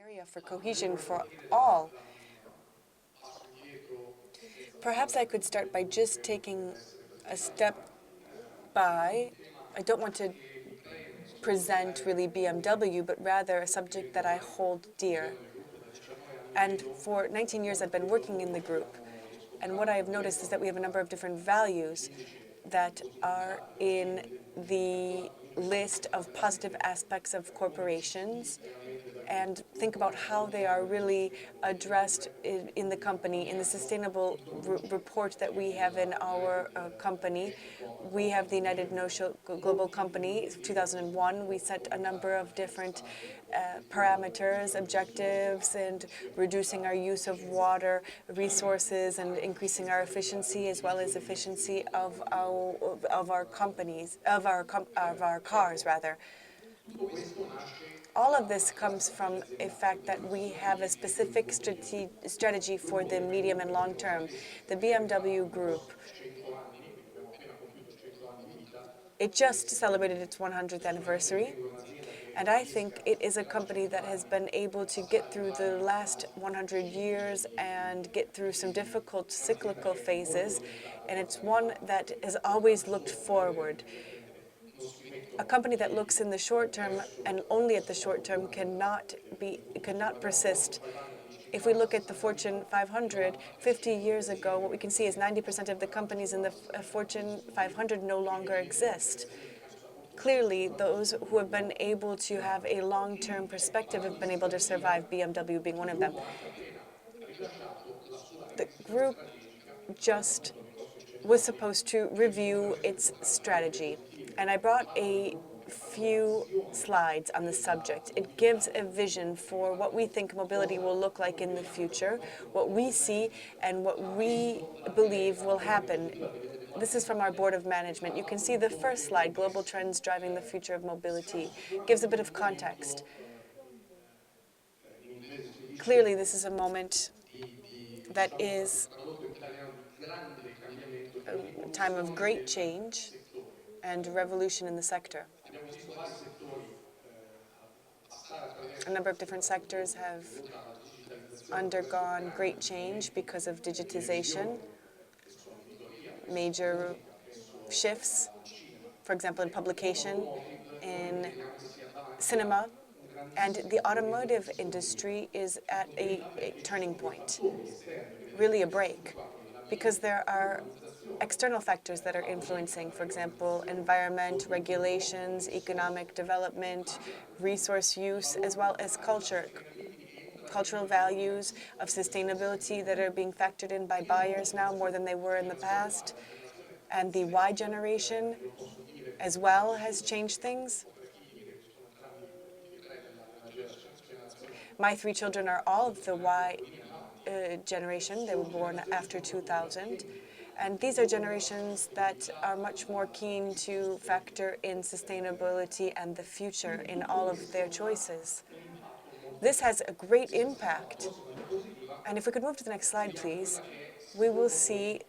area for cohesion for all. Perhaps I could start by just taking a step by. I don't want to present really BMW, but rather a subject that I hold dear. And for 19 years, I've been working in the group. And what I have noticed is that we have a number of different values that are in the list of positive aspects of corporations, and think about how they are really addressed in the company. In the sustainable report that we have in our company, we have the United Nations Global Company, 2001. We set a number of different parameters, objectives, and reducing our use of water resources and increasing our efficiency, as well as efficiency of our companies, of our cars rather. All of this comes from a fact that we have a specific strategy for the medium and long term. The BMW Group, it just celebrated its 100th anniversary, and I think it is a company that has been able to get through the last 100 years and get through some difficult cyclical phases, and it's one that has always looked forward. A company that looks in the short term and only at the short term cannot persist. If we look at the Fortune 500, 50 years ago, what we can see is 90% of the companies in the Fortune 500 no longer exist. Clearly, those who have been able to have a long-term perspective have been able to survive, BMW being one of them. The group just was supposed to review its strategy. And I brought a few slides on the subject. It gives a vision for what we think mobility will look like in the future, what we see, and what we believe will happen. This is from our board of management. You can see the first slide, Global Trends Driving the Future of Mobility, gives a bit of context. Clearly, this is a moment that is a time of great change and revolution in the sector. A number of different sectors have undergone great change because of digitization, major shifts, for example, in publication, in cinema, and the automotive industry is at a turning point, really a break, because there are external factors that are influencing, for example, environment, regulations, economic development, resource use, as well as cultural values of sustainability that are being factored in by buyers now more than they were in the past. And the Y generation as well has changed things. My 3 children are all of the Y generation. They were born after 2000. And these are generations that are much more keen to factor in sustainability and the future in all of their choices. This has a great impact. And if we could move to the next slide, please, we will see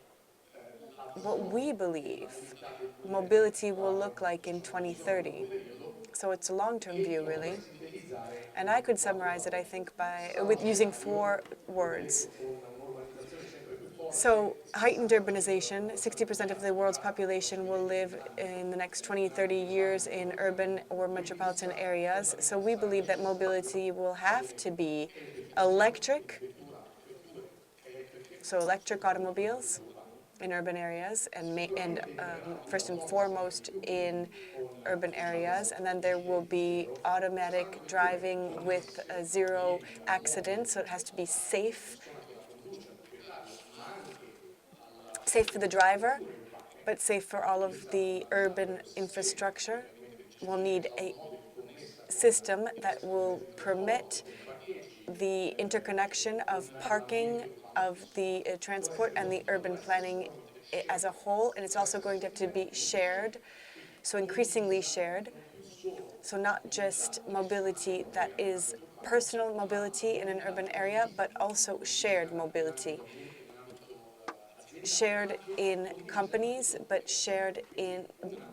what we believe mobility will look like in 2030. So it's a long-term view, really. And I could summarize it, I think, with using 4 words. So heightened urbanization, 60% of the world's population will live in the next 20, 30 years in urban or metropolitan areas. So we believe that mobility will have to be electric, so electric automobiles in urban areas, and first and foremost in urban areas. And then there will be automatic driving with 0 accidents, so it has to be safe for the driver, but safe for all of the urban infrastructure. We'll need a system that will permit the interconnection of parking, of the transport, and the urban planning as a whole. And it's also going to have to be shared, so increasingly shared. So not just mobility that is personal mobility in an urban area, but also shared mobility. Shared in companies, but shared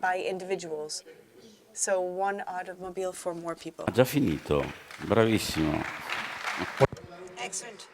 by individuals. So one automobile for more people. Già finito, bravissimo. Excellent.